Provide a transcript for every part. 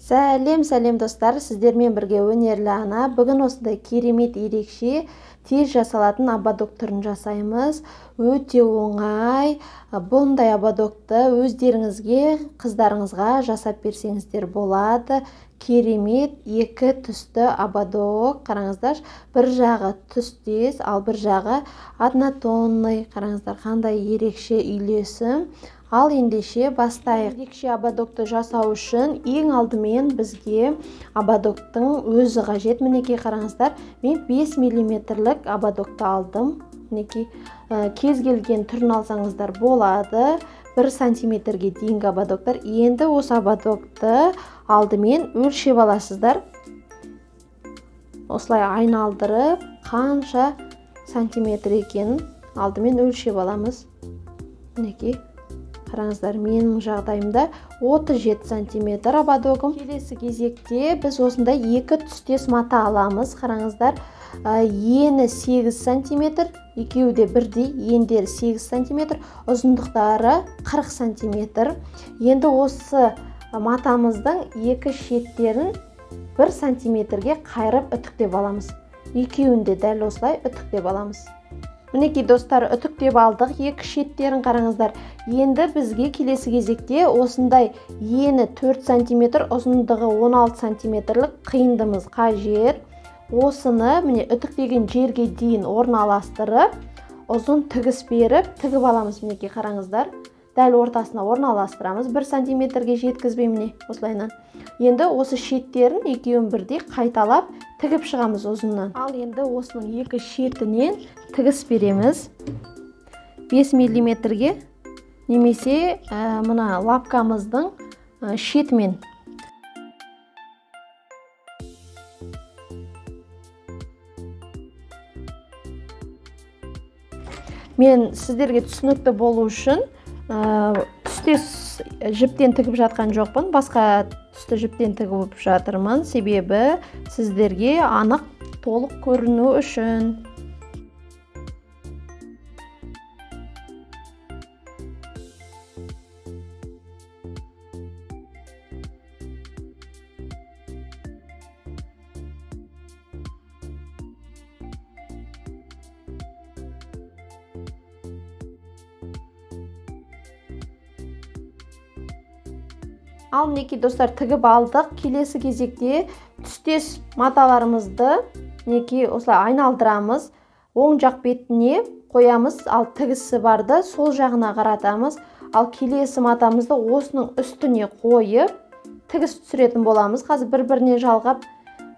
Сәлем достар, сіздермен бірге өнерлі ана. Бүгін осындай керемет ерекше тез жасалатын ободок түрін жасаймыз. Өте оңай. Бұндай ободокты өздеріңізге, қыздарыңызға жасап берсеңіздер болады. Керемет екі түсті ободок. Қараңыздар, бір жағы түстес, ал бір жағы однотонный. Қараңыздар, қандай ерекше үйлесім. Ал ендеше бастайық. Ерекше ободокты жасау үшін ең алдымен бізге ободоктың өзі қажет. Мінекей қараңыздар, мен 5 мм ободокты алдым. Мінекей кез келген түрін алсаңыздар болады. 1 сантиметрге дейінгі ободоктар. Енді осы ободокты алдымен өлшеп аласыздар. Осылай айналдырып, қанша сантиметр екенін алдымен өлшеп аламыз. Мінекей қараңыздар, менің жағдайымда 37 сантиметр ободогым. Келесі кезекте біз осындай екі түстес мата аламыз. Қараңыздар, ені 8 сантиметр, екеуі де бірдей, ендері 8 сантиметр, ұзындықтары 40 сантиметр. Енді осы матамыздың екі шеттерін 1 сантиметрге қайырып үтіктеп аламыз. Екеуін де дәл осылай үтіктеп аламыз. Мінекей достар, үтіктеп алдық, екі шеттерін қараңыздар. Енді бізге келесі кезекте осындай ені 4 сантиметр, ұзындығы 16 сантиметрлік қиындымыз қажет. Осыны міне үтіктеген жерге дейін орналастырып, ұзын тігіс беріп, тігіп аламыз. Мінекей қараңыздар, дәл ортасына орналастырамыз. 1 сантиметрге жеткізбей міне осылайынан. Енді осы шеттерін екеуін бірдей қайталап тігіп шығамыз ұзыннан. Ал енді осының екі шетінен тігіс береміз. 5 мм-ге немесе мына лапкамыздың шетімен. Мен сіздерге түсінікті болу үшін түстес жіптен тігіп жатқан жоқпын. Басқа түсті жіптен тігіп жатырмын. Себебі сіздерге анық, толық көріну үшін. Ал мінекей достар, тігіп алдық. Келесі кезекте түстес маталарымызды мінекей осылай айналдырамыз. Оң жақ бетіне қоямыз, ал тігісі барды сол жағына қаратамыз. Ал келесі матамызды осының үстіне қойып, тігіс түсіретін боламыз. Қазір бір-біріне жалғап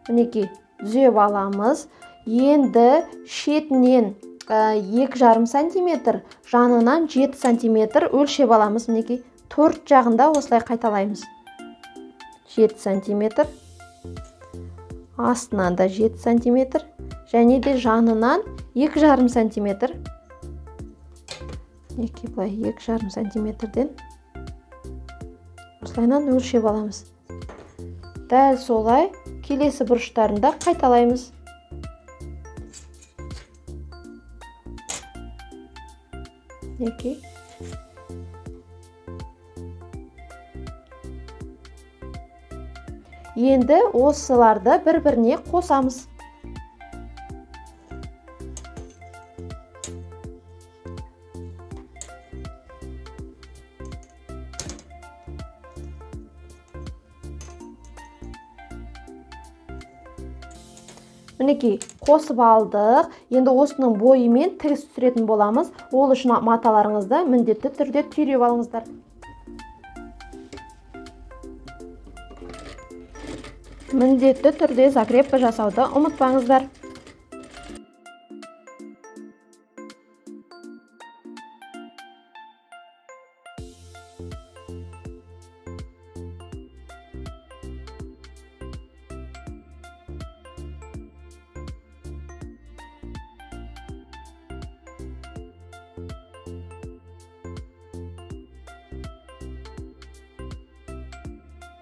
мінекей түзеп аламыз. Енді шетінен 2,5 сантиметр, жанынан 7 сантиметр өлшеп аламыз. Мінекей төрт жағында осылай қайталаймыз. 7 сантиметр, астынан да 7 сантиметр, және де жанынан 2,5 сантиметр. Бұлай 2,5 сантиметрден осылайынан өлшеп аламыз. Дәл солай келесі бұрыштарында қайталаймыз. Енді осыларды бір-біріне қосамыз. Мінекей қосып алдық. Енді осының бойымен тігіс түсіретін боламыз. Ол үшін маталарыңызды міндетті түрде түйреп алыңыздар. Міндетті түрде закрепка жасауды ұмытпаңыздар.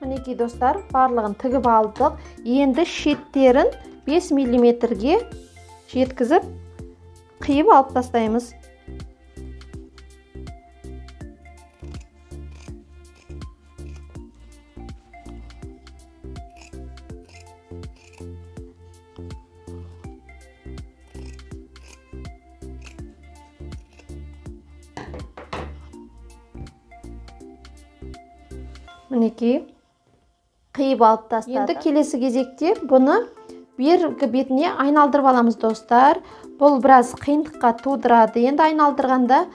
Мінекей достар, барлығын тігіп алдық. Енді шеттерін 5 мм-ге жеткізіп, қиып алып тастаймыз. мінекей қиып алып тастадық. Енді келесі кезекте бұны бергі бетіне айналдырып аламыз достар. Бұл біраз қиындыққа тудырады. Енді айналдырғанда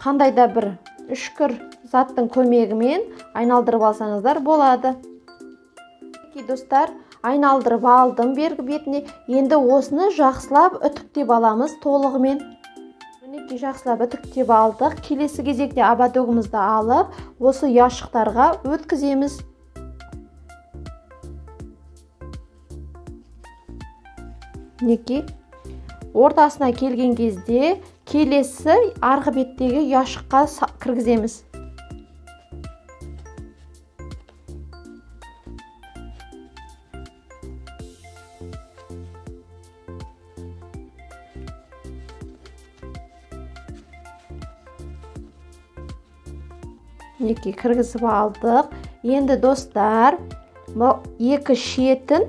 қандай да бір үшкір заттың көмегімен айналдырып алсаңыздар болады. Достар, айналдырып алдым бергі бетіне. Енді осыны жақсылап үтіктеп аламыз толығымен. Мінекей жақсылап үтіктеп алдық. Келесі кезекте ободогымызды алып, осы ұяшықтарға өткіземіз. Мінекей ортасына келген кезде келесі арғы беттегі ұяшыққа кіргіземіз. Мінекей кіргізіп алдық. Енді достар, екі шетін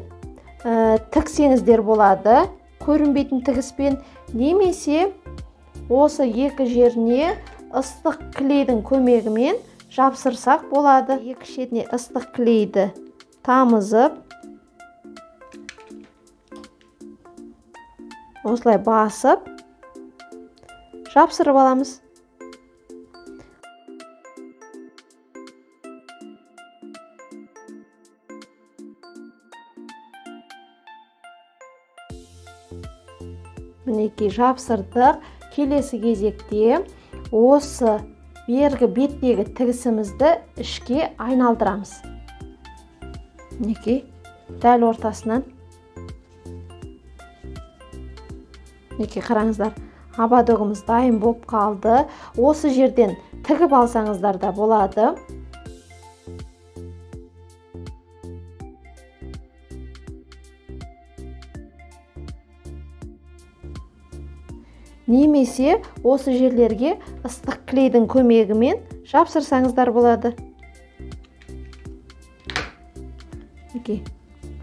тіксеңіздер болады. Көрінбейтін тігіспен, немесе осы екі жеріне ыстық клейдің көмегімен жапсырсақ болады. Екі шетіне ыстық клейді тамызып, осылай басып, жапсырып аламыз. Мінекей жапсырдық. Келесі кезекте осы бергі беттегі тігісімізді ішке айналдырамыз. Мінекей дәл ортасынан. Мінекей қараңыздар, ободогымыз дайын болып қалды. Осы жерден тігіп алсаңыздар да болады. Немесе осы жерлерге ыстық клейдің көмегімен жапсырсаңыздар болады.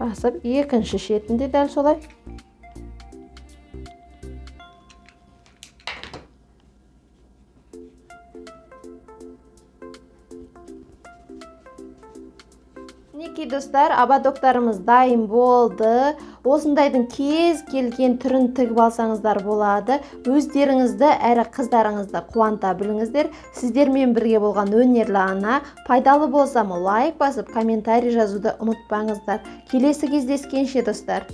Басып, екінші шетінде дәл солай. Мінекей достар, ободоктарымыз дайын болды. Осындайдың кез келген түрін тігіп алсаңыздар болады. Өздеріңізді әрі қыздарыңызды қуанта біліңіздер. Сіздермен бірге болған өнерлі ана. Пайдалы болса лайк басып, комментарий жазуды ұмытпаңыздар. Келесі кездескенше достар.